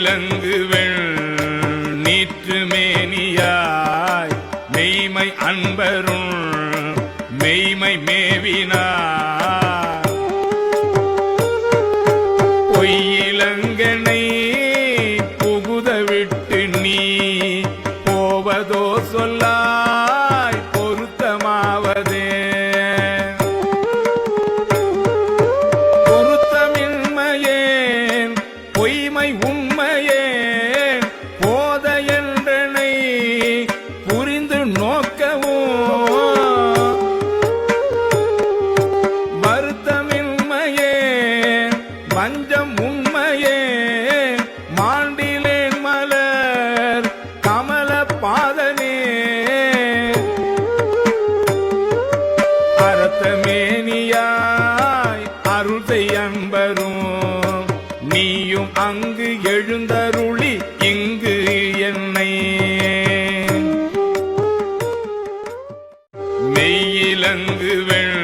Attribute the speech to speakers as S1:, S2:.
S1: மெய்யிலங்குவெள் நீற்று மேனியாய் மெய்மை அன்பருள் மெய்மை மேவினார் பொய்யிலங்கனை புகுத விட்டு நீ போவதோ சொல்லாய் பொருத்தமாவதே பொருத்தமின்மையேன் பொய்மை உண்மையேன் போத என்றனை புரிந்து நோக்கவும் வருத்தமின்மையேன் வஞ்சம் உண்மையேன் மாண்டிலேன் மலர் கமல பாதனே அரத்தமேனியாய் அருள் செய்யன்பரும் நீயும் அங்கு எழுந்தருளி இங்கு என்னை மெய்யிலங்குவெள்